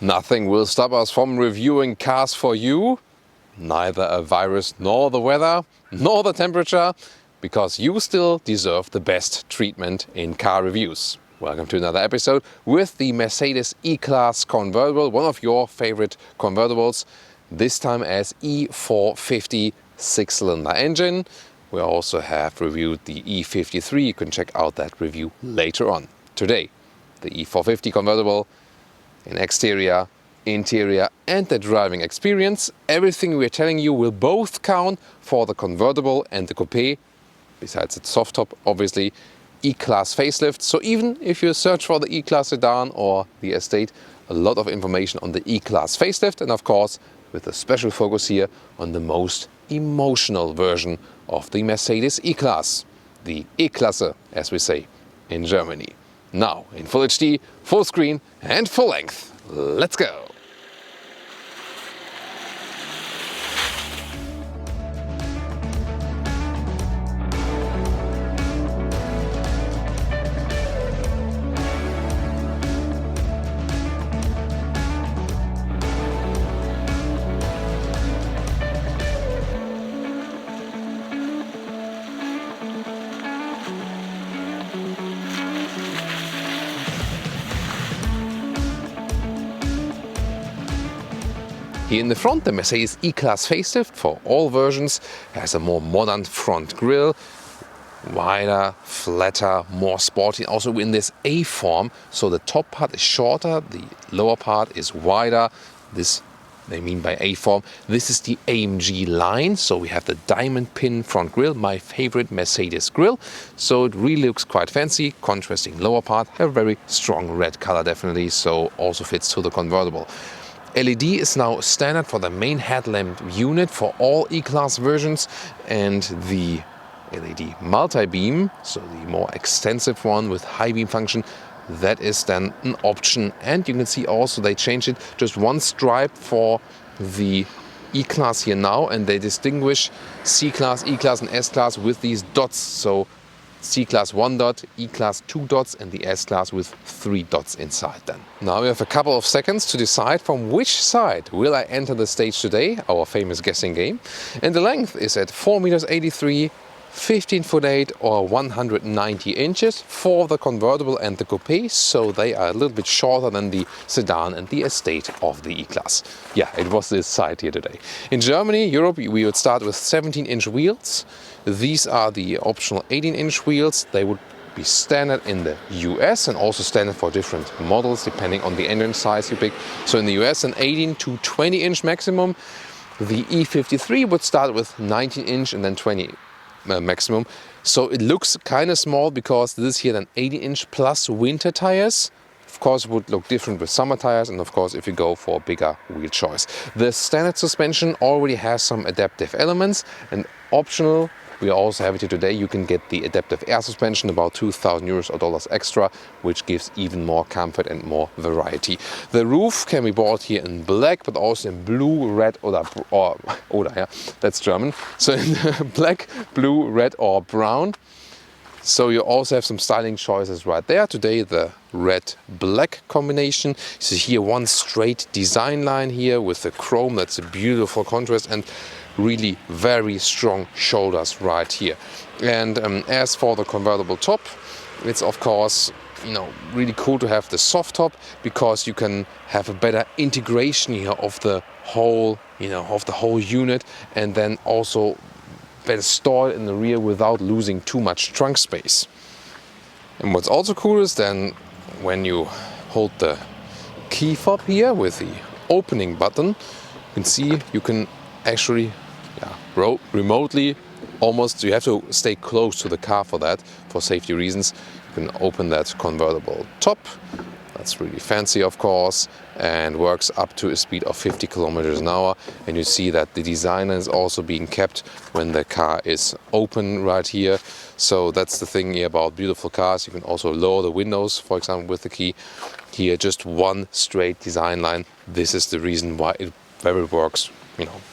Nothing will stop us from reviewing cars for you. Neither a virus, nor the weather, nor the temperature, because you still deserve the best treatment in car reviews. Welcome to another episode with the Mercedes E-Klasse convertible, one of your favorite convertibles, this time as E450 6-cylinder engine. We also have reviewed the E53. You can check out that review later on. Today, the E450 convertible in exterior, interior and the driving experience. Everything we're telling you will both count for the convertible and the coupe, besides its soft top, obviously, E-Klasse facelift. So even if you search for the E-Klasse sedan or the estate, a lot of information on the E-Klasse facelift, and of course with a special focus here on the most emotional version of the Mercedes E-Klasse, the E-Klasse as we say in Germany. Now in full HD, full screen and full length. Let's go! Here in the front, the Mercedes E-Klasse facelift for all versions has a more modern front grille, wider, flatter, more sporty, also in this A form. So the top part is shorter, the lower part is wider. This they mean by A form. This is the AMG line, so we have the diamond pin front grille, my favorite Mercedes grille. So it really looks quite fancy, contrasting lower part, a very strong red color definitely, so also fits to the convertible. LED is now standard for the main headlamp unit for all E-Klasse versions, and the LED multi-beam, so the more extensive one with high beam function, that is then an option. And you can see also they changed it, just one stripe for the E-Klasse here now, and they distinguish C-Klasse, E-Klasse and S-Klasse with these dots. So C-Klasse 1 dot, E-Klasse 2 dots and the S-Klasse with 3 dots inside then. Now we have a couple of seconds to decide from which side will I enter the stage today, our famous guessing game. And the length is at 4,83 meters, 15'8" or 190 inches for the convertible and the coupe, so they are a little bit shorter than the sedan and the estate of the E-Klasse. Yeah, it was this side here today. In Germany, Europe, we would start with 17-inch wheels. These are the optional 18-inch wheels. They would be standard in the US and also standard for different models depending on the engine size you pick. So in the US, an 18 to 20-inch maximum. The E53 would start with 19-inch and then 20 maximum. So it looks kind of small because this is here an 18-inch plus winter tires. Of course, it would look different with summer tires, and of course if you go for a bigger wheel choice. The standard suspension already has some adaptive elements, and optional, we also have it here today, you can get the adaptive air suspension, about 2,000 euros or dollars extra, which gives even more comfort and more variety. The roof can be bought here in black, but also in blue, red, oder, yeah, that's German. So in black, blue, red or brown. So you also have some styling choices right there. Today the red-black combination. So here one straight design line here with the chrome, that's a beautiful contrast, and really very strong shoulders right here. And as for the convertible top, it's of course, you know, really cool to have the soft top because you can have a better integration here of the whole, you know, of the whole unit, and then also better store it in the rear without losing too much trunk space. And what's also cool is then when you hold the key fob here with the opening button, you can see you can actually remotely, almost, you have to stay close to the car for that, for safety reasons. You can open that convertible top. That's really fancy, of course, and works up to a speed of 50 kilometers an hour. And you see that the design is also being kept when the car is open right here. So that's the thing here about beautiful cars. You can also lower the windows, for example, with the key. Here, just one straight design line. This is the reason why it very works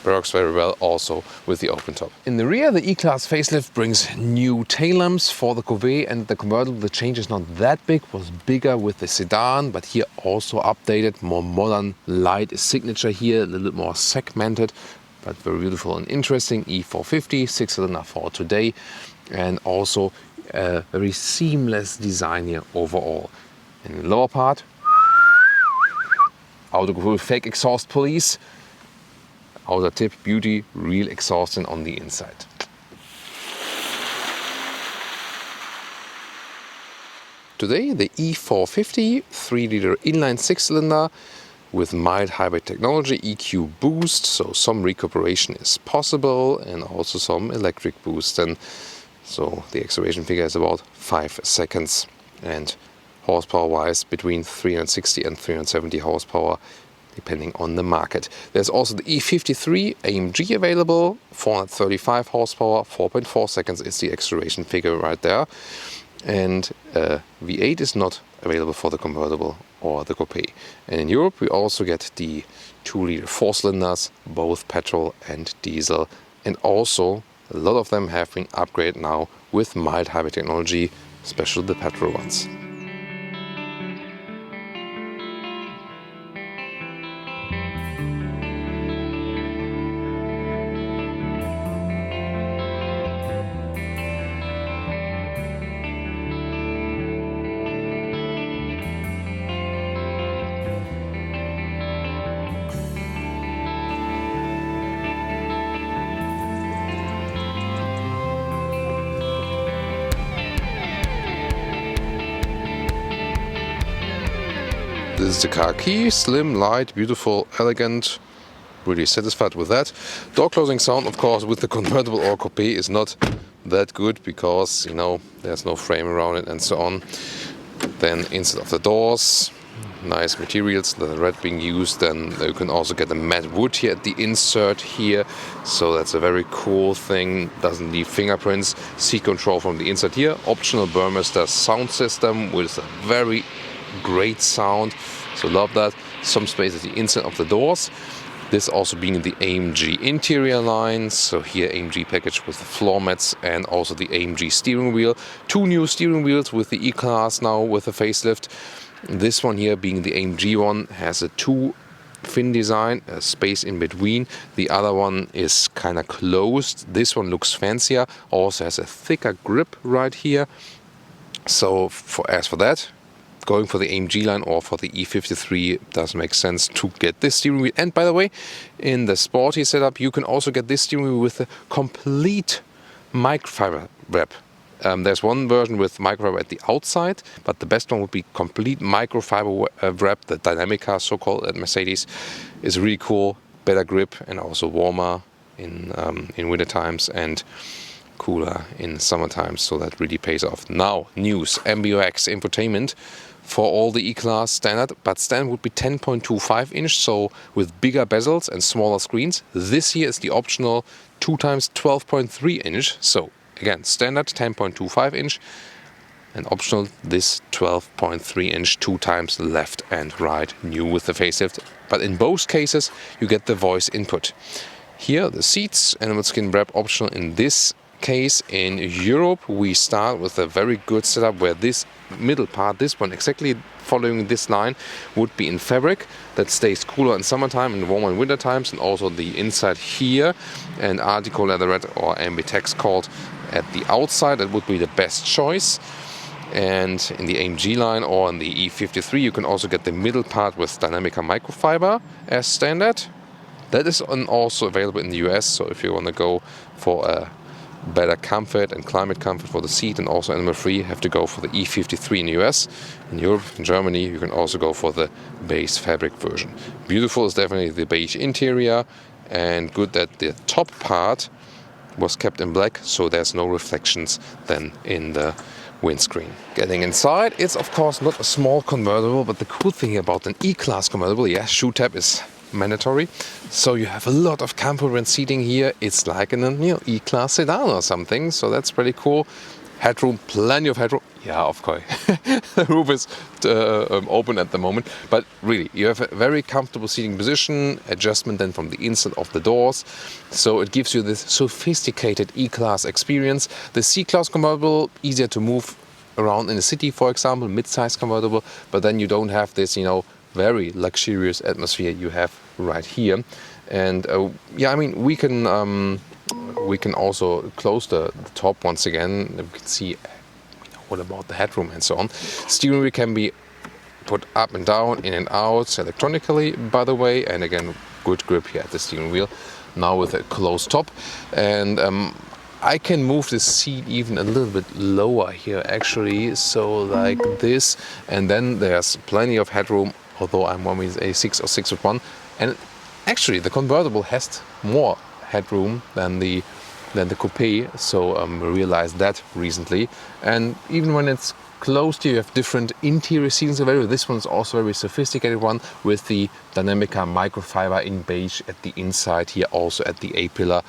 works very well also with the open top. In the rear, the E-Klasse facelift brings new tail lamps for the Coupe and the convertible. The change is not that big, was bigger with the sedan, but here also updated, more modern light signature here, a little bit more segmented, but very beautiful and interesting. E450 6-cylinder for today, and also a very seamless design here overall. In the lower part, Autogefuehl fake exhaust police. Outer tip, beauty, real exhausting on the inside. Today, the E450 3-liter inline 6-cylinder with mild hybrid technology, EQ boost, so some recuperation is possible, and also some electric boost. And so the acceleration figure is about 5 seconds, and horsepower-wise between 360 and 370 horsepower, depending on the market. There's also the E53 AMG available, 435 horsepower, 4.4 seconds is the acceleration figure right there. And V8 is not available for the convertible or the coupe. And in Europe we also get the 2-liter 4-cylinders, both petrol and diesel. And also a lot of them have been upgraded now with mild hybrid technology, especially the petrol ones. This is the car key, slim, light, beautiful, elegant, really satisfied with that. Door closing sound, of course, with the convertible or coupe is not that good because, there's no frame around it and so on. Then inside of the doors, nice materials, the red being used. Then you can also get a matte wood here at the insert here, so that's a very cool thing, doesn't leave fingerprints. Seat control from the inside here, optional Burmester sound system with a very great sound, so love that. Some space at the inside of the doors. This also being the AMG interior line, so here AMG package with the floor mats and also the AMG steering wheel. 2 new steering wheels with the E-Klasse now with a facelift. This one here being the AMG one has a 2-fin design, a space in between. The other one is kind of closed. This one looks fancier, also has a thicker grip right here. So as for that, going for the AMG line or for the E53 does make sense to get this steering wheel. And by the way, in the sporty setup you can also get this steering wheel with a complete microfiber wrap. There's one version with microfiber at the outside, but the best one would be complete microfiber wrap. The Dynamica, so-called at Mercedes, is really cool, better grip and also warmer in winter times and cooler in summer times, so that really pays off. Now, news, MBUX infotainment for all the E-Klasse standard, but standard would be 10.25 inch, so with bigger bezels and smaller screens. This here is the optional 2x 12.3 inch, so again, standard 10.25 inch, and optional this 12.3 inch 2x left and right, new with the facelift. But in both cases you get the voice input. Here the seats, animal skin wrap optional in this case. In Europe we start with a very good setup where this middle part, this one exactly following this line, would be in fabric that stays cooler in summertime and warmer in winter times, and also the inside here and Artico leatherette or Ambitex called at the outside. That would be the best choice. And in the AMG line or in the E53 you can also get the middle part with Dynamica microfiber as standard. That is also available in the US, so if you want to go for a better comfort and climate comfort for the seat and also animal free, you have to go for the E53 in the US. In Europe, in Germany, you can also go for the base fabric version. Beautiful is definitely the beige interior, and good that the top part was kept in black, so there's no reflections then in the windscreen. Getting inside, it's of course not a small convertible, but the cool thing about an E-Klasse convertible, yes, shoe tab is mandatory, so you have a lot of comfort when seating here. It's like in an E-Klasse sedan or something, so that's pretty cool. Headroom, plenty of headroom, Yeah, of course. The roof is open at the moment, but really, you have a very comfortable seating position, adjustment then from the inside of the doors, so it gives you this sophisticated E-Class experience. The C-Class convertible, easier to move around in the city, for example, mid-size convertible, but then you don't have this, you know, very luxurious atmosphere you have right here. And yeah, I mean, we can also close the top once again. We can see what about the headroom and so on. Steering wheel can be put up and down, in and out electronically, by the way, and again, good grip here at the steering wheel. Now with a closed top, and I can move the seat even a little bit lower here actually, so like this, and then there's plenty of headroom, although I'm 1.86 or 6'1", and actually the convertible has more headroom than the coupe, so we realized that recently. And even when it's closed, you have different interior seatings available. This one's also a very sophisticated one with the Dynamica microfiber in beige at the inside here, also at the A-pillar,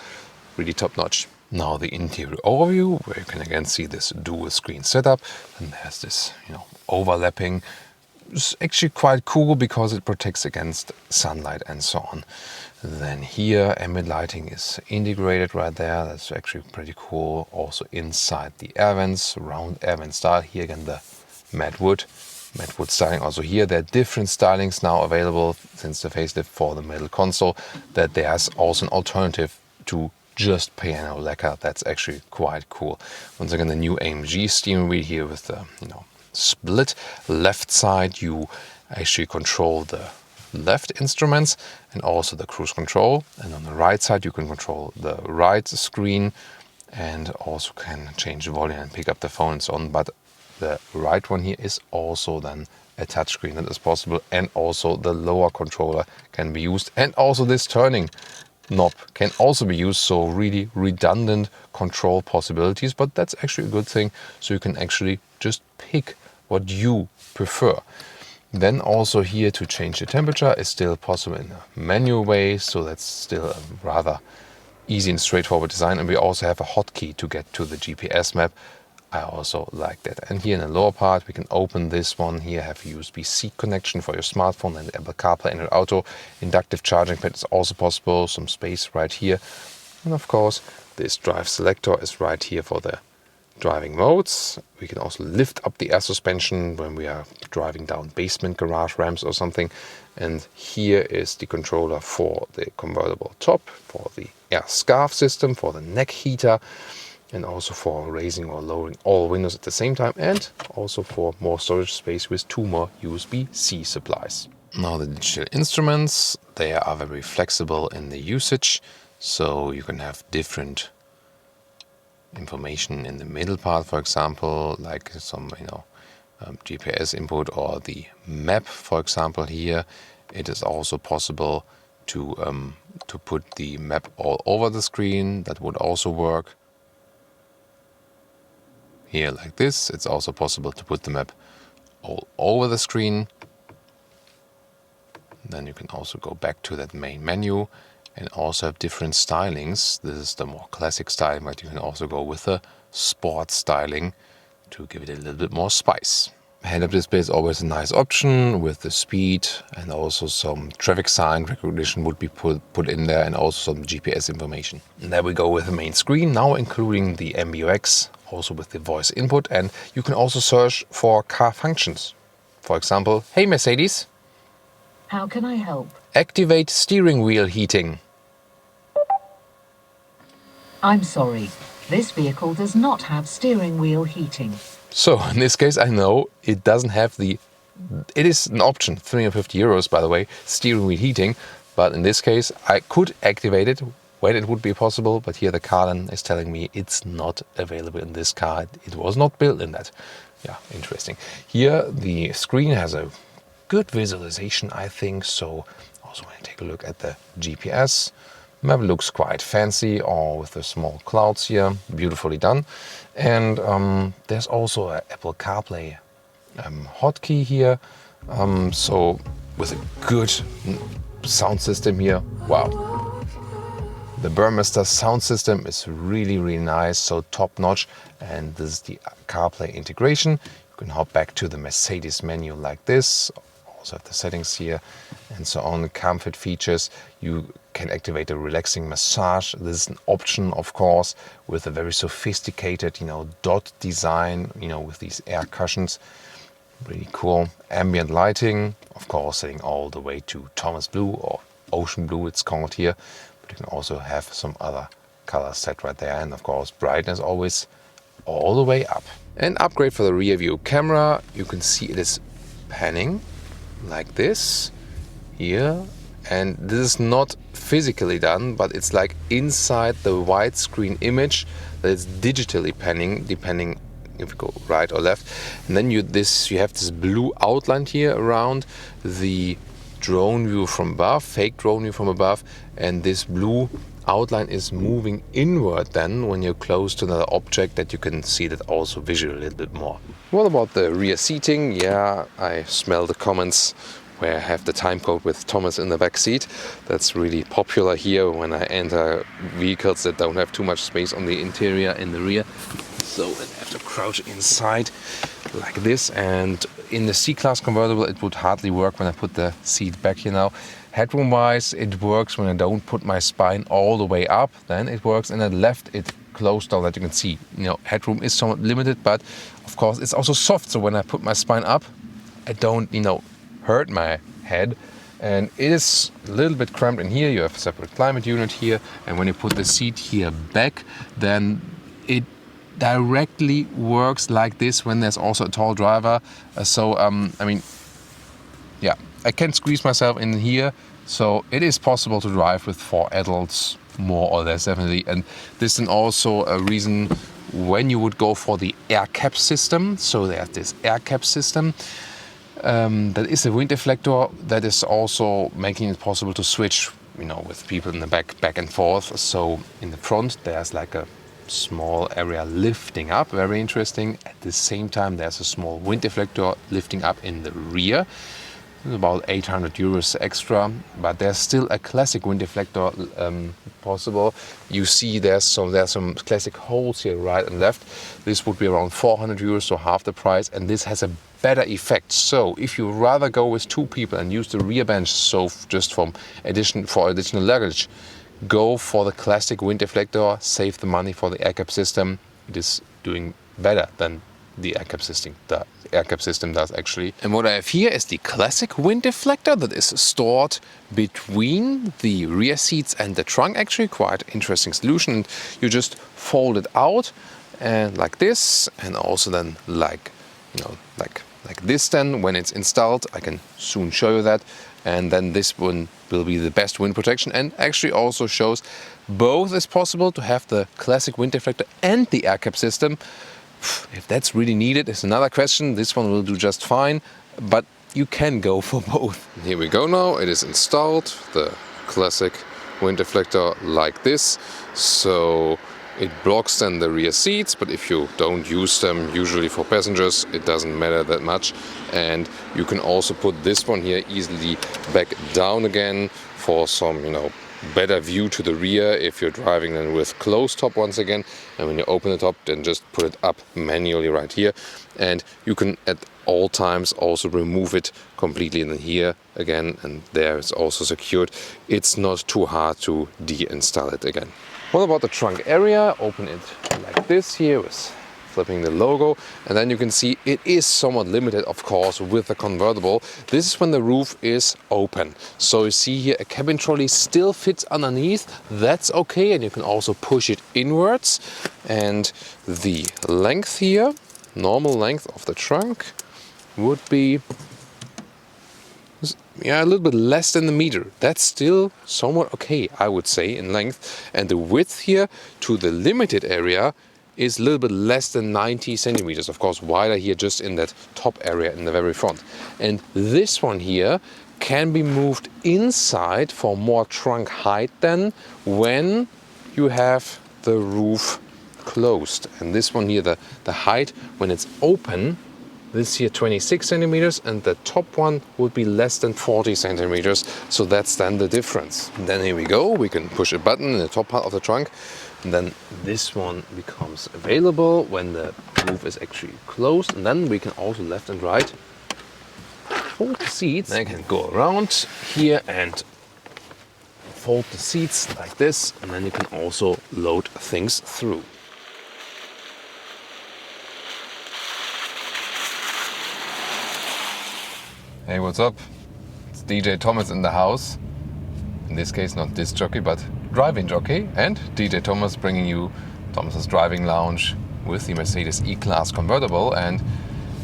really top notch. Now the interior overview, where you can again see this dual screen setup, and there's this, you know, overlapping. It's actually quite cool because it protects against sunlight and so on. Then here ambient lighting is integrated right there. That's actually pretty cool. Also inside the air vents, round air vent style. Here again the matte wood styling. Also here there are different stylings now available since the facelift for the middle console, that there's also an alternative to just piano lacquer. That's actually quite cool. Once again, the new AMG steering wheel here with the, you know, split left side. You actually control the left instruments and also the cruise control, and on the right side you can control the right screen and also can change the volume and pick up the phone and so on. But the right one here is also then a touchscreen that is possible, and also the lower controller can be used, and also this turning knob can also be used, so really redundant control possibilities, but that's actually a good thing, so you can actually just pick what you prefer. Then also here to change the temperature is still possible in a manual way, so that's still a rather easy and straightforward design. And we also have a hotkey to get to the GPS map. I also like that. And here in the lower part we can open this one here, have USB-C connection for your smartphone and Apple CarPlay and Auto. Inductive charging pad is also possible, some space right here. And of course this drive selector is right here for the driving modes. We can also lift up the air suspension when we are driving down basement garage ramps or something. And here is the controller for the convertible top, for the air scarf system, for the neck heater, and also for raising or lowering all windows at the same time, and also for more storage space with 2 more USB-C supplies. Now the digital instruments, they are very flexible in the usage, so you can have different information in the middle part, for example, like some, you know, GPS input or the map, for example. Here it is also possible to put the map all over the screen. That would also work. Here like this, it's also possible to put the map all over the screen. Then you can also go back to that main menu and also have different stylings. This is the more classic styling, but you can also go with the sport styling to give it a little bit more spice. Head-up display is always a nice option with the speed, and also some traffic sign recognition would be put in there, and also some GPS information. And there we go with the main screen, now including the MBUX, also with the voice input, and you can also search for car functions. For example, hey Mercedes, how can I help? Activate steering wheel heating. I'm sorry, this vehicle does not have steering wheel heating. So in this case, I know it doesn't have the, it is an option, 350 euros by the way, steering wheel heating, but in this case I could activate it when it would be possible, but here the car then is telling me it's not available in this car. It was not built in that. Yeah, interesting. Here the screen has a good visualization, I think, so also when I take a look at the GPS, map looks quite fancy, all with the small clouds here, beautifully done. And there's also an Apple CarPlay hotkey here, so with a good sound system here. Wow, The Burmester sound system is really nice, so top notch. And this is the CarPlay integration. You can hop back to the Mercedes menu like this. Also have the settings here and so on. Comfort features. You can activate a relaxing massage. This is an option, of course, with a very sophisticated, dot design, with these air cushions. Really cool. Ambient lighting, of course, setting all the way to Thomas Blue or Ocean Blue, it's called here. But you can also have some other colors set right there. And of course, brightness always all the way up. An upgrade for the rear view camera. You can see it is panning like this here. And this is not physically done, but it's like inside the widescreen image that is digitally panning, depending if you go right or left. And then you have this blue outline here around the drone view from above, fake drone view from above, and this blue outline is moving inward then when you're close to another object, that you can see that also visually a little bit more. What about the rear seating? Yeah, I smell the comments where I have the time code with Thomas in the back seat. That's really popular here when I enter vehicles that don't have too much space on the interior in the rear. So I have to crouch inside like this, and in the C-Class convertible it would hardly work when I put the seat back here now. Headroom wise it works when I don't put my spine all the way up, then it works, and then left it closed down that you can see. Headroom is somewhat limited, but of course it's also soft, so when I put my spine up I don't hurt my head. And it is a little bit cramped in here. You have a separate climate unit here, and when you put the seat here back, then it directly works like this when there's also a tall driver. I can squeeze myself in here, so it is possible to drive with 4 adults, more or less definitely. And this is also a reason when you would go for the air cap system. So there's this air cap system. That is a wind deflector that is also making it possible to switch, with people in the back and forth. So in the front there's like a small area lifting up, very interesting. At the same time there's a small wind deflector lifting up in the rear. It's about 800 euros extra, but there's still a classic wind deflector possible. You see there's some classic holes here right and left. This would be around 400 euros, so half the price, and this has a better effect. So if you rather go with 2 people and use the rear bench, so just for additional luggage, go for the classic wind deflector, save the money for the air cap system. It is doing better than the air cap system. The air cap system does actually. And what I have here is the classic wind deflector that is stored between the rear seats and the trunk. Actually, quite interesting solution. And you just fold it out and like this, and also then like this. Then when it's installed, I can soon show you that. And then this one will be the best wind protection, and actually also shows both is possible to have the classic wind deflector and the air cap system. If that's really needed is another question. This one will do just fine, but you can go for both. Here we go now. It is installed, the classic wind deflector like this. So it blocks then the rear seats, but if you don't use them usually for passengers, it doesn't matter that much. And you can also put this one here easily back down again for some, better view to the rear if you're driving then with closed top once again. And when you open the top, then just put it up manually right here. And you can at all times also remove it completely in here again, and there it's also secured. It's not too hard to deinstall it again. What about the trunk area? Open it like this here with flipping the logo, and then you can see it is somewhat limited, of course, with the convertible. This is when the roof is open. So you see here a cabin trolley still fits underneath. That's okay, and you can also push it inwards. And the length here, normal length of the trunk, would be a little bit less than the meter. That's still somewhat okay, I would say, in length. And the width here to the limited area is a little bit less than 90 centimeters. Of course, wider here just in that top area in the very front. And this one here can be moved inside for more trunk height then when you have the roof closed. And this one here, the height when it's open, This here 26 centimeters, and the top one would be less than 40 centimeters. So that's then the difference. And then here we go. We can push a button in the top part of the trunk. And then this one becomes available when the roof is actually closed. And then we can also left and right fold the seats. I can go around here and fold the seats like this. And then you can also load things through. Hey, what's up? It's DJ Thomas in the house. In this case, not disc jockey, but driving jockey. And DJ Thomas bringing you Thomas's driving lounge with the Mercedes E-Klasse convertible. And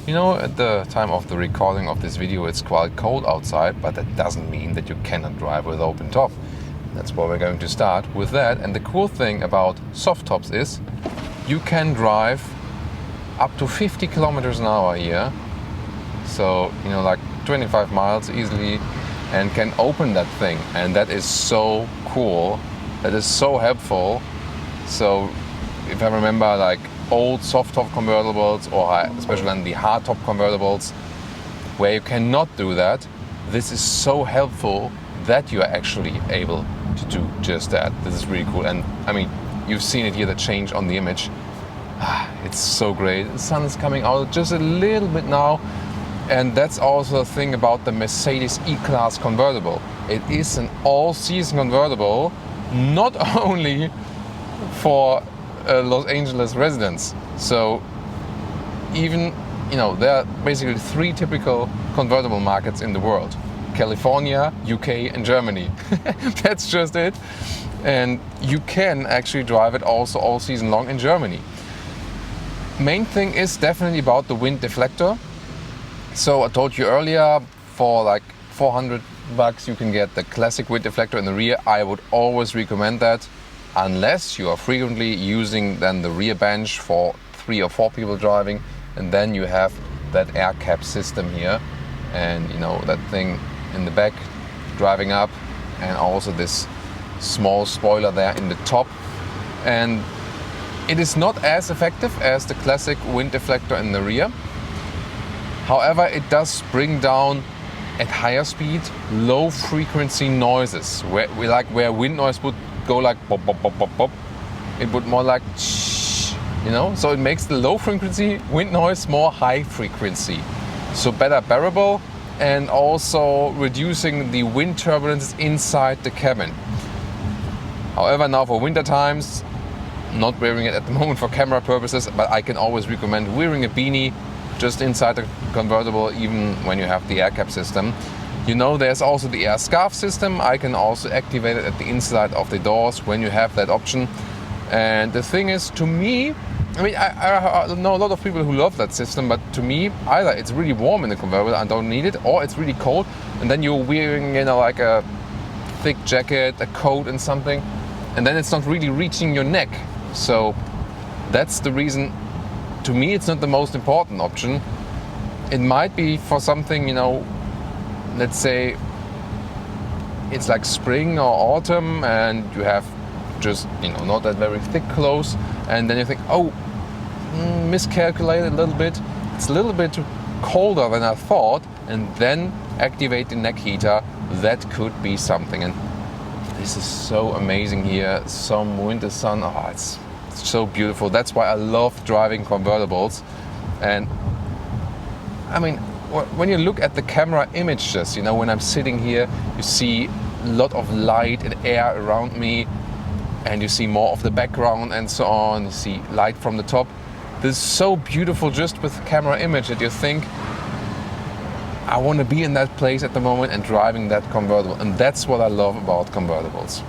you know, at the time of the recording of this video, it's quite cold outside, but that doesn't mean that you cannot drive with open top. That's why we're going to start with that. And the cool thing about soft tops is you can drive up to 50 kilometers an hour here. So, you know, like 25 miles easily, and can open that thing, and that is so cool. That is so helpful. So if I remember like old soft top convertibles, or especially in the hard top convertibles where you cannot do that, this is so helpful that you are actually able to do just that. This is really cool. And I mean, you've seen it here, the change on the image. It's so great. The sun is coming out just a little bit now. And that's also the thing about the Mercedes E-Klasse convertible. It is an all-season convertible, not only for Los Angeles residents. So even, you know, there are basically 3 typical convertible markets in the world: California, UK and Germany. That's just it. And you can actually drive it also all season long in Germany. Main thing is definitely about the wind deflector. So I told you earlier, for like $400 you can get the classic wind deflector in the rear. I would always recommend that, unless you are frequently using then the rear bench for 3 or 4 people driving, and then you have that air cap system here, and you know, that thing in the back driving up, and also this small spoiler there in the top. And it is not as effective as the classic wind deflector in the rear. However, it does bring down at higher speed low frequency noises, where wind noise would go like pop, pop, pop, pop, pop. It would more like shh, you know. So it makes the low frequency wind noise more high frequency, so better bearable, and also reducing the wind turbulences inside the cabin. However, now for winter times, not wearing it at the moment for camera purposes, but I can always recommend wearing a beanie just inside the convertible, even when you have the air cap system. You know, there's also the air scarf system. I can also activate it at the inside of the doors when you have that option. And the thing is, to me, I mean, I know a lot of people who love that system, but to me, either it's really warm in the convertible, I don't need it, or it's really cold, and then you're wearing, you know, like a thick jacket, a coat and something, and then it's not really reaching your neck. So that's the reason. To me, it's not the most important option. It might be for something, you know, let's say it's like spring or autumn, and you have just, you know, not that very thick clothes, and then you think, oh, miscalculated a little bit. It's a little bit colder than I thought, and then activate the neck heater. That could be something. And this is so amazing here. Some winter sun. Oh, it's so beautiful. That's why I love driving convertibles. And I mean, when you look at the camera images, you know, when I'm sitting here, you see a lot of light and air around me, and you see more of the background and so on. You see light from the top. This is so beautiful just with the camera image that you think, I want to be in that place at the moment and driving that convertible. And that's what I love about convertibles.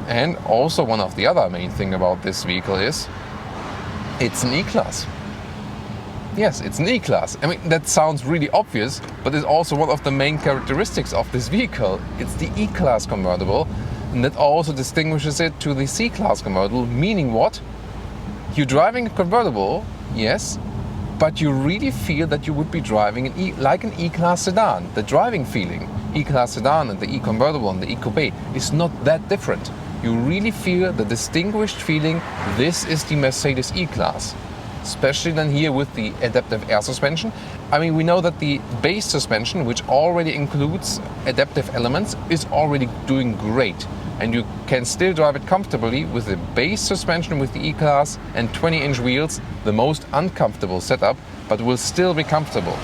And also, one of the other main thing about this vehicle is it's an E-Klasse. Yes, it's an E-Klasse. I mean, that sounds really obvious, but it's also one of the main characteristics of this vehicle. It's the E-Klasse convertible, and that also distinguishes it to the C-Class convertible, meaning what? You're driving a convertible, yes, but you really feel that you would be driving like an E-Klasse sedan. The driving feeling, E-Klasse sedan and the E-convertible and the E-Coupe, is not that different. You really feel the distinguished feeling, this is the Mercedes E-Klasse. especially then here with the adaptive air suspension. I mean, we know that the base suspension, which already includes adaptive elements, is already doing great. And you can still drive it comfortably with the base suspension with the E-Klasse and 20-inch wheels, the most uncomfortable setup, but will still be comfortable.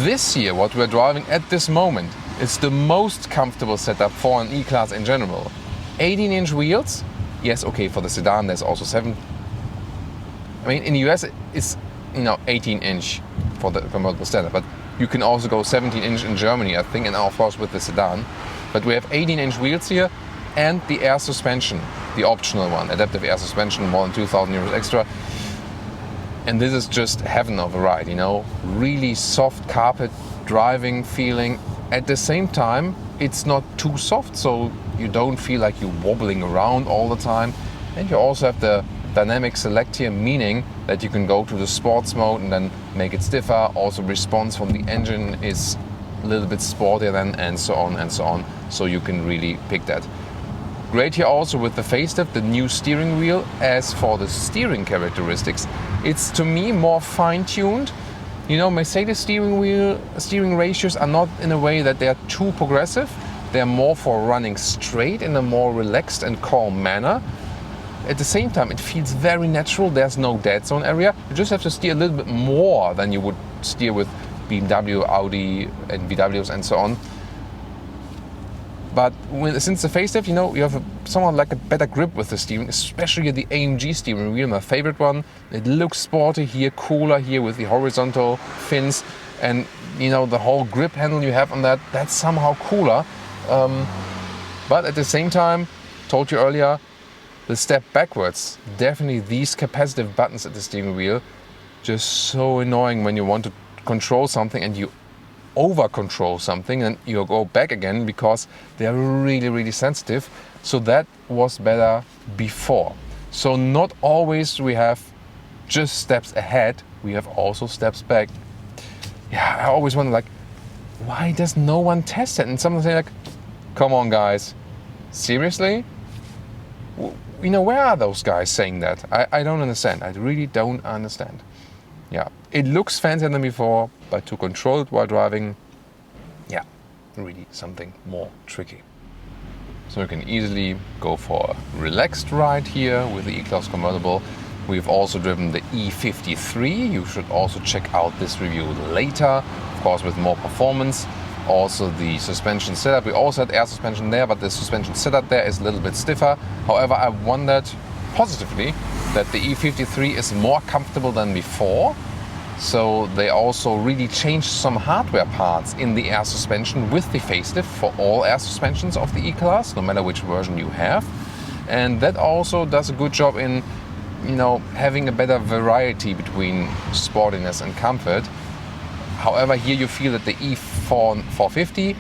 This year, what we're driving at this moment is the most comfortable setup for an E-Klasse in general. 18-inch wheels, yes, okay, for the sedan there's also 7. I mean, in the US it's 18-inch for the convertible standard, but you can also go 17-inch in Germany, I think, and of course with the sedan. But we have 18-inch wheels here and the air suspension, the optional one, adaptive air suspension, more than 2,000 euros extra. And this is just heaven of a ride, really soft carpet driving feeling. At the same time, it's not too soft, so you don't feel like you're wobbling around all the time. And you also have the dynamic select here, meaning that you can go to the sports mode and then make it stiffer. Also, response from the engine is a little bit sportier then, and so on and so on. So you can really pick that. Great here also with the facelift, the new steering wheel. As for the steering characteristics, it's to me more fine-tuned. Mercedes steering ratios are not in a way that they are too progressive. They're more for running straight in a more relaxed and calm manner. At the same time, it feels very natural. There's no dead zone area. You just have to steer a little bit more than you would steer with BMW, Audi and VWs and so on. But since the facelift, you have somewhat like a better grip with the steering, especially the AMG steering wheel, my favorite one. It looks sporty here, cooler here with the horizontal fins, and the whole grip handle you have on that, that's somehow cooler. But at the same time, told you earlier, the step backwards, definitely these capacitive buttons at the steering wheel, just so annoying when you want to control something and you over control something and you go back again because they're really, really sensitive. So that was better before. So not always we have just steps ahead, we have also steps back. Yeah, I always wonder, why does no one test it? And someone say come on guys, seriously? Where are those guys saying that? I don't understand. I really don't understand. Yeah, it looks fancier than before, but to control it while driving, yeah, really something more tricky. So you can easily go for a relaxed ride here with the E-Klasse convertible. We've also driven the E53. You should also check out this review later, of course with more performance. Also the suspension setup. We also had air suspension there, but the suspension setup there is a little bit stiffer. However, I wondered positively that the E53 is more comfortable than before. So they also really changed some hardware parts in the air suspension with the facelift for all air suspensions of the E-Klasse, no matter which version you have. And that also does a good job in, having a better variety between sportiness and comfort. However, here you feel that the E450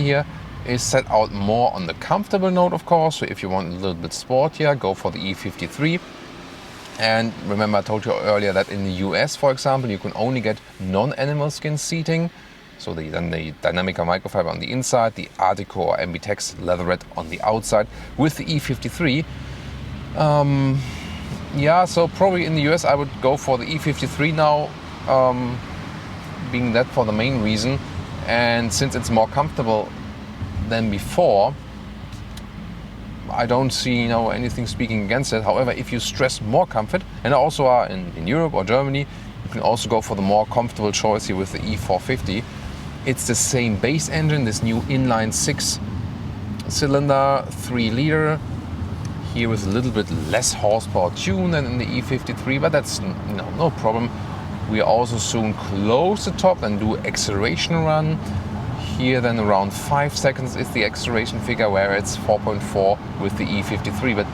here is set out more on the comfortable note, of course. So if you want a little bit sportier, go for the E53. And remember, I told you earlier that in the US, for example, you can only get non-animal skin seating. So then the Dynamica microfiber on the inside, the Artico or Ambitex leatherette on the outside with the E53. So probably in the US I would go for the E53 now, being that for the main reason. And since it's more comfortable than before, I don't see anything speaking against it. However, if you stress more comfort, and also are in Europe or Germany, you can also go for the more comfortable choice here with the E450. It's the same base engine, this new inline 6-cylinder 3-liter, here with a little bit less horsepower tune than in the E53, but that's no problem. We also soon close the top and do acceleration run. Here then around 5 seconds is the acceleration figure, where it's 4.4 with the E53, but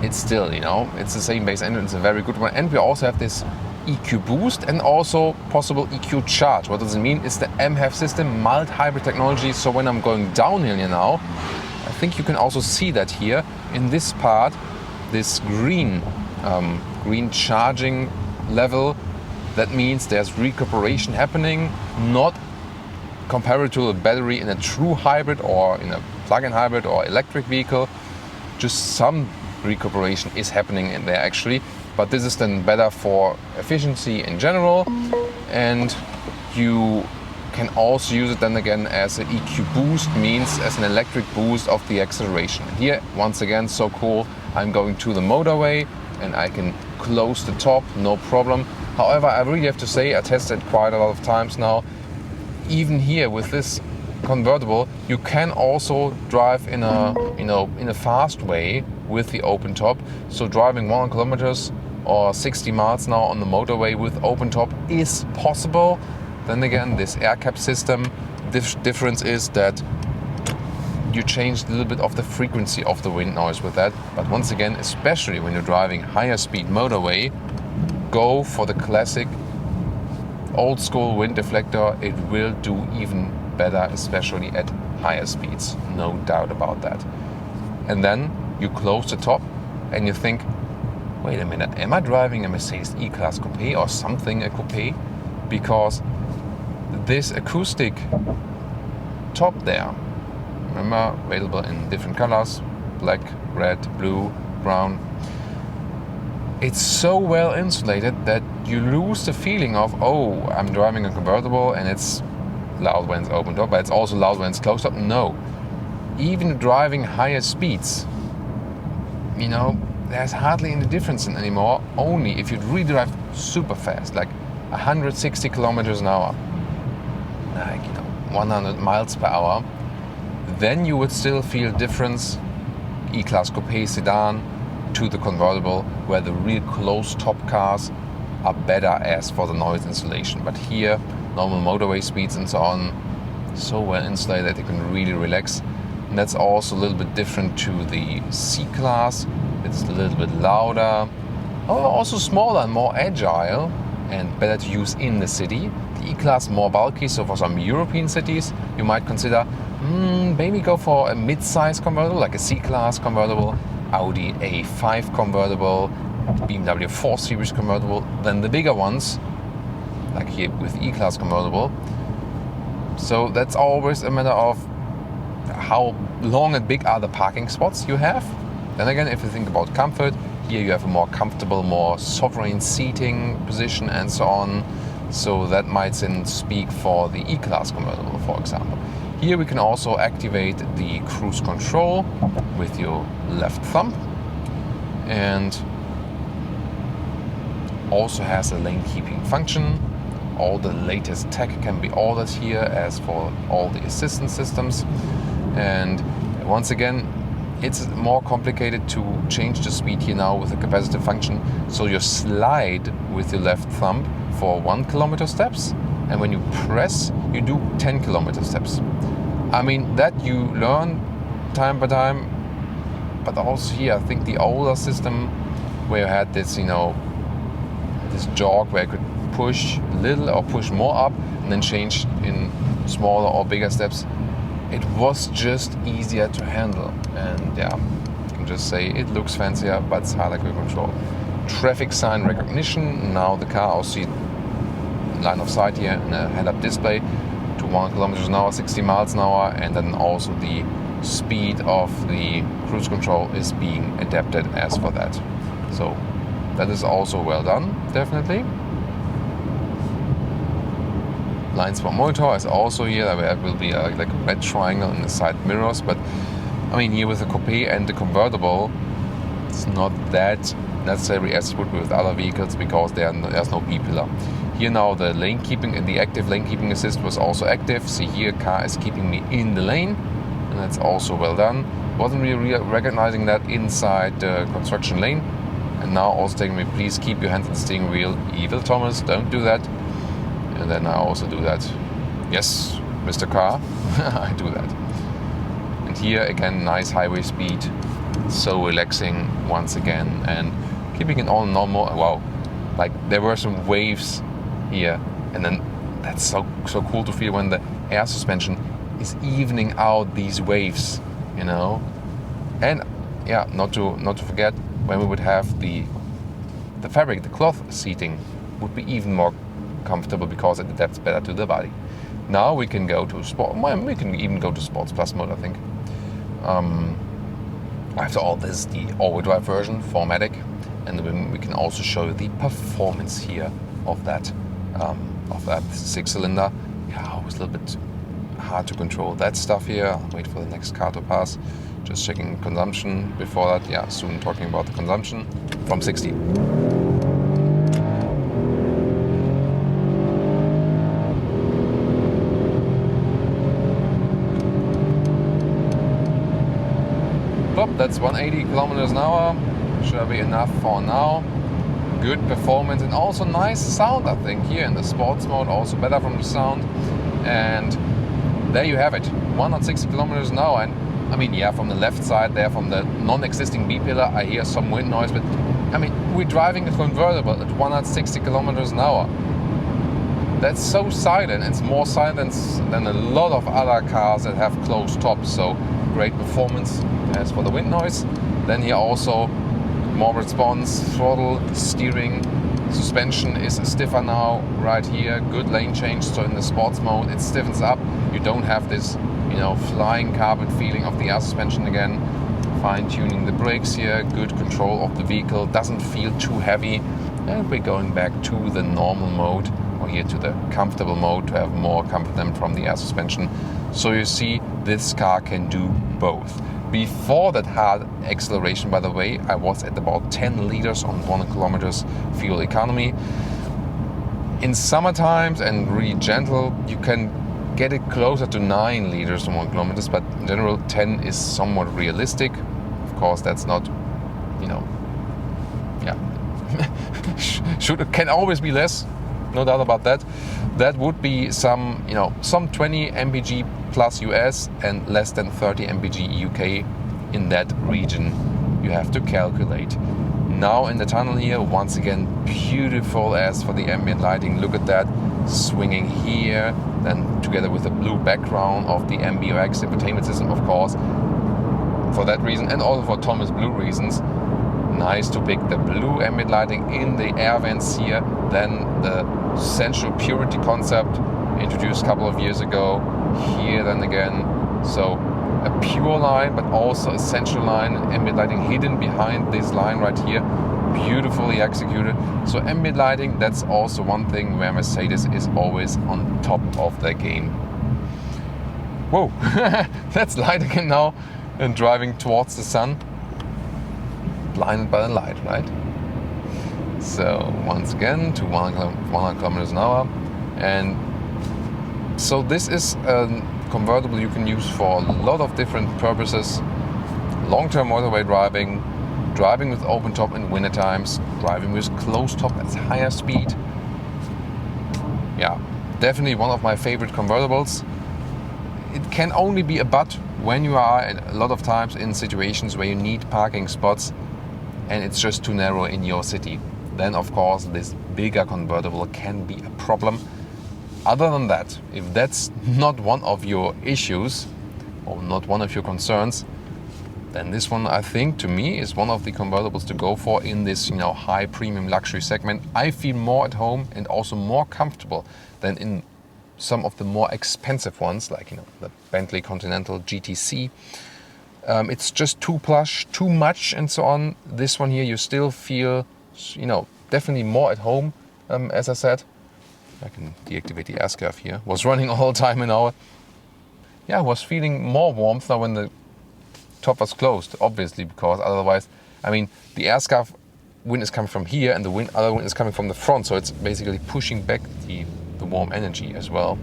it's still, it's the same base engine, it's a very good one. And we also have this EQ boost and also possible EQ charge. What does it mean? It's the MHEV system, mild hybrid technology. So when I'm going downhill here now, I think you can also see that here in this part, this green charging level. That means there's recuperation happening, not compared to a battery in a true hybrid or in a plug-in hybrid or electric vehicle. Just some recuperation is happening in there actually. but this is then better for efficiency in general, and you can also use it then again as an EQ boost, means as an electric boost of the acceleration. Here, once again, so cool, I'm going to the motorway and I can close the top, no problem. However, I really have to say, I tested quite a lot of times now, even here with this convertible, you can also drive in a, in a fast way with the open top. So driving 100 kilometers or 60 miles now on the motorway with open top is possible. Then again, this air cap system, difference is that you change a little bit of the frequency of the wind noise with that. But once again, especially when you're driving higher speed motorway, go for the classic old school wind deflector. It will do even better, especially at higher speeds, no doubt about that. And then you close the top and you think, wait a minute, am I driving a Mercedes E-Klasse Coupe or something, a coupe? Because this acoustic top there, remember, available in different colors, black, red, blue, brown. It's so well insulated that you lose the feeling of, oh, I'm driving a convertible and it's loud when it's opened up, but it's also loud when it's closed up. No. Even driving higher speeds, there's hardly any difference anymore. Only if you really drive super fast, like 160 kilometers an hour, like 100 miles per hour, then you would still feel difference. E-Klasse Coupe sedan to the convertible, where the real closed top cars are better as for the noise insulation. But here, normal motorway speeds and so on, so well insulated that you can really relax. And that's also a little bit different to the C-Class. It's a little bit louder, also smaller and more agile and better to use in the city. The E-Class more bulky, so for some European cities, you might consider maybe go for a mid-size convertible, like a C-Class convertible, Audi A5 convertible, BMW 4 Series convertible, then the bigger ones, like here with the E-Class convertible. So that's always a matter of how long and big are the parking spots you have. Then again, if you think about comfort, here you have a more comfortable, more sovereign seating position and so on. So that might then speak for the E-Class convertible, for example. Here we can also activate the cruise control with your left thumb, and also has a lane keeping function. All the latest tech can be ordered here, as for all the assistance systems. And once again, it's more complicated to change the speed here now with the capacitive function. So you slide with your left thumb for 1 kilometer steps, and when you press, you do 10 kilometer steps. I mean, that you learn time by time, but also here, I think the older system where you had this, this jog where you could push a little or push more up and then change in smaller or bigger steps, it was just easier to handle. And yeah, I can just say it looks fancier, but it's harder to control. Traffic sign recognition. Now the car also see line of sight here and a head-up display to 1 kilometers an hour, 60 miles an hour, and then also the speed of the cruise control is being adapted as for that. So that is also well done, definitely. Blind spot monitor is also here. There will be like a red triangle in the side mirrors, but I mean, here with the coupe and the convertible, it's not that necessary as it would be with other vehicles, because there's no B-pillar. Here now the lane keeping and the active lane keeping assist was also active. See here, car is keeping me in the lane, and that's also well done. Wasn't really recognizing that inside the construction lane, and now also telling me, please keep your hands on the steering wheel. Evil Thomas, don't do that. And then I also do that. Yes, Mr. Car, I do that. And here again, nice highway speed, so relaxing once again, and keeping it on normal. Wow, like there were some waves here, and then that's so cool to feel when the air suspension is evening out these waves, And yeah, not to forget, when we would have the fabric, the cloth seating would be even more comfortable because it adapts better to the body. Now we can go to sport. Well, we can even go to Sports Plus mode, I think. After all, this is the all-wheel drive version, 4MATIC. and then we can also show you the performance here of that 6-cylinder. Yeah, it was a little bit hard to control that stuff here. I'll wait for the next car to pass. Just checking consumption before that. Yeah, soon talking about the consumption from 60. That's 180 kilometers an hour. Should be enough for now. Good performance and also nice sound, I think, here in the sports mode. Also better from the sound. And there you have it, 160 kilometers an hour. And I mean, yeah, from the left side there, from the non-existing B-pillar, I hear some wind noise. But I mean, we're driving a convertible at 160 kilometers an hour. That's so silent. It's more silent than a lot of other cars that have closed tops. So great performance. As for the wind noise, then here also more response, throttle, steering, suspension is stiffer now right here. Good lane change, so in the sports mode it stiffens up. You don't have this, flying carpet feeling of the air suspension again. Fine tuning the brakes here, good control of the vehicle, doesn't feel too heavy. And we're going back to the normal mode, or here to the comfortable mode, to have more comfort than from the air suspension. So you see, this car can do both. Before that hard acceleration, by the way, I was at about 10 liters on 100 kilometers fuel economy. In summer times and really gentle, you can get it closer to 9 liters on 1 kilometers, but in general 10 is somewhat realistic. Of course, that's not, can always be less, no doubt about that. That would be some 20 mpg plus US and less than 30 mpg UK in that region. You have to calculate. Now in the tunnel here, once again, beautiful as for the ambient lighting. Look at that, swinging here, then together with the blue background of the MBUX infotainment system, of course. For that reason, and also for Thomas Blue reasons, nice to pick the blue ambient lighting in the air vents here. Then the sensual purity concept introduced a couple of years ago. Here then again, so a pure line, but also a sensual line, ambient lighting hidden behind this line right here. Beautifully executed. So ambient lighting, that's also one thing where Mercedes is always on top of their game. Whoa, that's light again now, and driving towards the sun. Blinded by the light, right? So once again to 100 kilometers an hour. And so this is a convertible you can use for a lot of different purposes. Long-term motorway driving, driving with open top in winter times, driving with closed top at higher speed. Yeah, definitely one of my favorite convertibles. It can only be a but when you are a lot of times in situations where you need parking spots and it's just too narrow in your city. Then of course this bigger convertible can be a problem. Other than that, if that's not one of your issues or not one of your concerns, then this one, I think, to me, is one of the convertibles to go for in this, high premium luxury segment. I feel more at home and also more comfortable than in some of the more expensive ones, like the Bentley Continental GTC. It's just too plush, too much, and so on. This one here, you still feel, definitely more at home. As I said, I can deactivate the air scarf here. Was running all the time an hour. Yeah, I was feeling more warmth now when the top was closed, obviously, because otherwise, the air scarf wind is coming from here and the other wind is coming from the front, so it's basically pushing back the warm energy as well.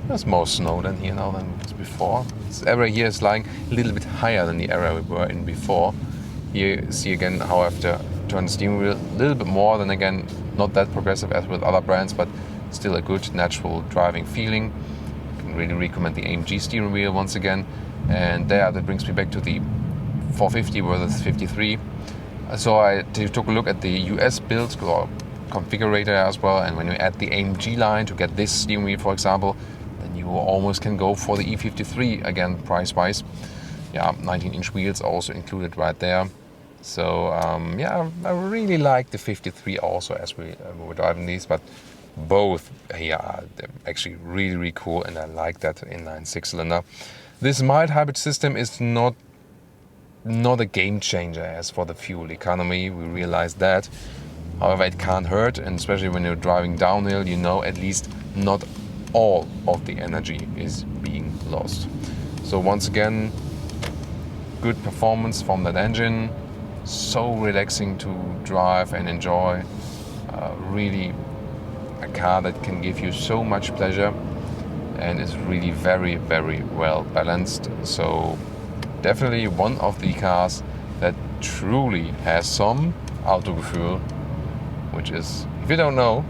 There's more snow than here now than before. This area here is lying a little bit higher than the area we were in before. Here you see again how I have to turn the steering wheel a little bit more, than again, not that progressive as with other brands, but still a good natural driving feeling. I can really recommend the AMG steering wheel once again. And that brings me back to the 450 versus 53. So I took a look at the US build or configurator as well, and when you add the AMG line to get this steering wheel, for example, then you almost can go for the E53 again, price-wise. Yeah, 19-inch wheels also included right there. So I really like the 53 also as we were driving these, but both here are actually really, really cool, and I like that inline 6-cylinder. This mild hybrid system is not not a game changer as for the fuel economy, we realize that. However, it can't hurt, and especially when you're driving downhill, you know at least not all of the energy is being lost. So once again, good performance from that engine, so relaxing to drive and enjoy. Really a car that can give you so much pleasure and is really very, very well balanced. So definitely one of the cars that truly has some Autogefuehl, which is, if you don't know,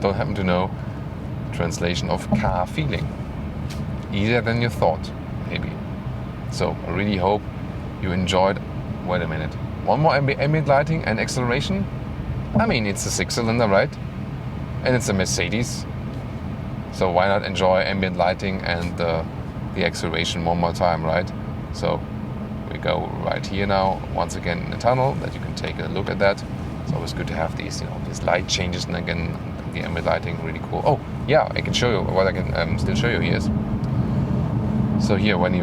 don't happen to know, translation of car feeling. Easier than you thought, maybe. So I really hope you enjoyed. Wait a minute. One more ambient lighting and acceleration. I mean, it's a 6-cylinder, right? And it's a Mercedes. So why not enjoy ambient lighting and the acceleration one more time, right? So we go right here now, once again in the tunnel, that you can take a look at that. It's always good to have these, these light changes, and again, the ambient lighting, really cool. Oh, yeah, I can show you what I can still show you here is. So here, when you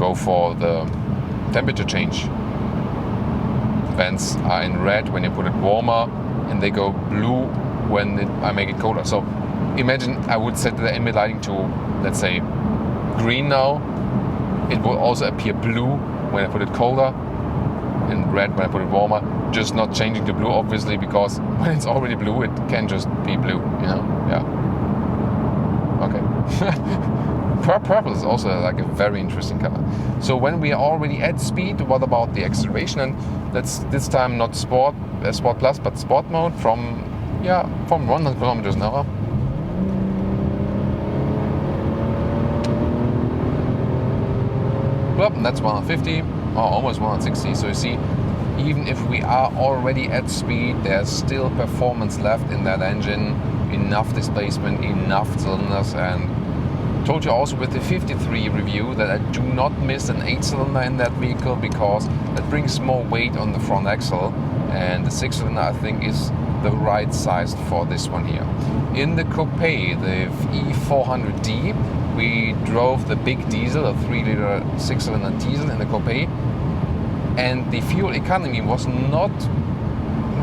go for the temperature change, vents are in red when you put it warmer, and they go blue when I make it colder. So imagine I would set the ambient lighting to, let's say, green now. It will also appear blue when I put it colder, and red when I put it warmer. Just not changing to blue, obviously, because when it's already blue, it can just be blue, Yeah. Okay. Purple is also like a very interesting color. So when we are already at speed, what about the acceleration? And that's this time not Sport Plus, but Sport mode from 100 kilometers an hour. Well, that's 150 or almost 160. So you see, even if we are already at speed, there's still performance left in that engine, enough displacement, enough cylinders, and told you also with the 53 review that I do not miss an 8-cylinder in that vehicle because that brings more weight on the front axle, and the 6-cylinder I think is the right size for this one here. In the coupe, the E450D, we drove the big diesel, a 3-liter 6-cylinder diesel in the coupe, and the fuel economy was not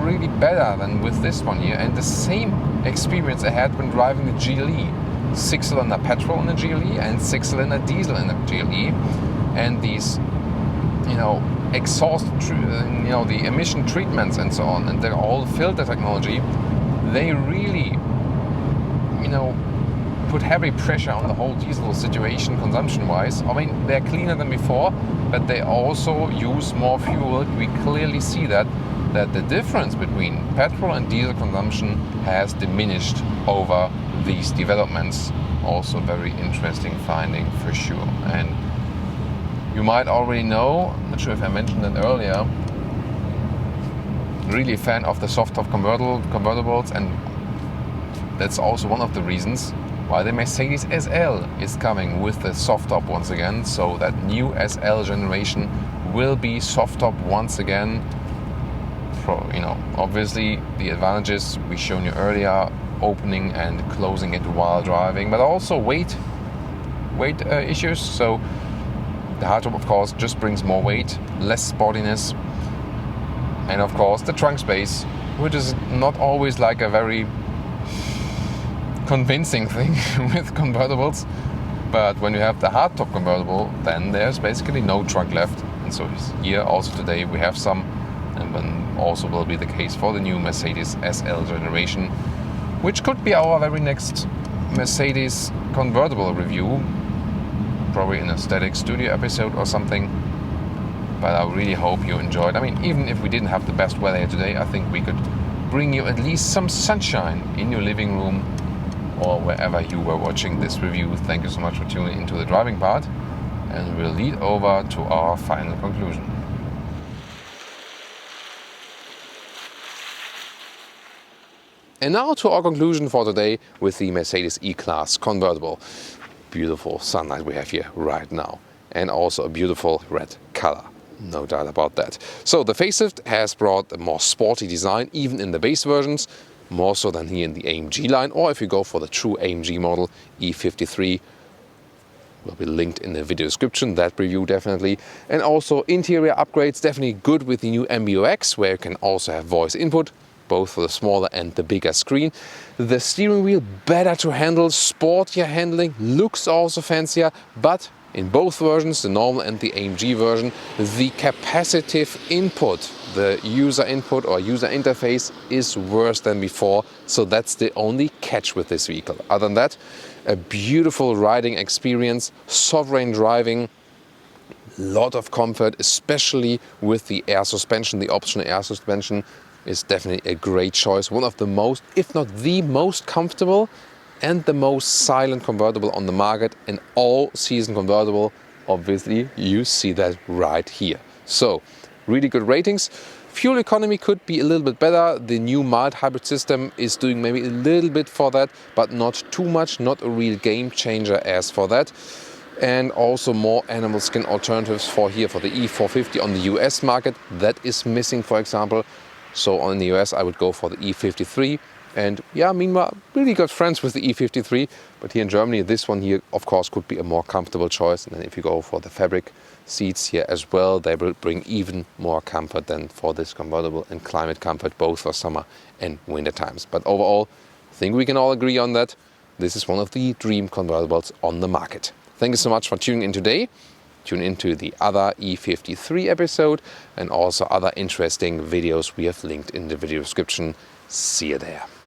really better than with this one here, and the same experience I had when driving the GLE. 6-cylinder petrol in the GLE and 6-cylinder diesel in the GLE, and these, exhaust, the emission treatments and so on, and the whole filter technology, they really, put heavy pressure on the whole diesel situation consumption-wise. I mean, they're cleaner than before, but they also use more fuel. We clearly see that the difference between petrol and diesel consumption has diminished over these developments. Also very interesting finding for sure. And you might already know, I'm not sure if I mentioned that earlier, really a fan of the soft top convertibles, and that's also one of the reasons why the Mercedes SL is coming with the soft top once again. So that new SL generation will be soft top once again. Obviously the advantages we shown you earlier, opening and closing it while driving, but also weight issues. So the hardtop, of course, just brings more weight, less sportiness, and of course the trunk space, which is not always like a very convincing thing with convertibles. But when you have the hardtop convertible, then there's basically no trunk left. And so here also today we have some, and then also will be the case for the new Mercedes SL generation, which could be our very next Mercedes convertible review, probably in a static studio episode or something. But I really hope you enjoyed. I mean, even if we didn't have the best weather here today, I think we could bring you at least some sunshine in your living room or wherever you were watching this review. Thank you so much for tuning into the driving part, and we'll lead over to our final conclusion. And now to our conclusion for today with the Mercedes E-Klasse convertible. Beautiful sunlight we have here right now, and also a beautiful red color, no doubt about that. So the facelift has brought a more sporty design, even in the base versions, more so than here in the AMG line, or if you go for the true AMG model E53, will be linked in the video description, that review definitely. And also interior upgrades, definitely good with the new MBUX, where you can also have voice input, both for the smaller and the bigger screen. The steering wheel better to handle, sportier handling, looks also fancier, but in both versions, the normal and the AMG version, the capacitive input, the user input or user interface is worse than before. So that's the only catch with this vehicle. Other than that, a beautiful riding experience, sovereign driving, lot of comfort, especially with the air suspension. The optional air suspension is definitely a great choice. One of the most, if not the most comfortable and the most silent convertible on the market, an all-season convertible. Obviously, you see that right here. So, really good ratings. Fuel economy could be a little bit better. The new mild hybrid system is doing maybe a little bit for that, but not too much, not a real game changer as for that. And also more animal skin alternatives for here, for the E450 on the US market. That is missing, for example. So on the US, I would go for the E53. And yeah, meanwhile, really good friends with the E53. But here in Germany, this one here, of course, could be a more comfortable choice. And then if you go for the fabric seats here as well, they will bring even more comfort than for this convertible, and climate comfort, both for summer and winter times. But overall, I think we can all agree on that. This is one of the dream convertibles on the market. Thank you so much for tuning in today. Tune into the other E53 episode and also other interesting videos we have linked in the video description. See you there.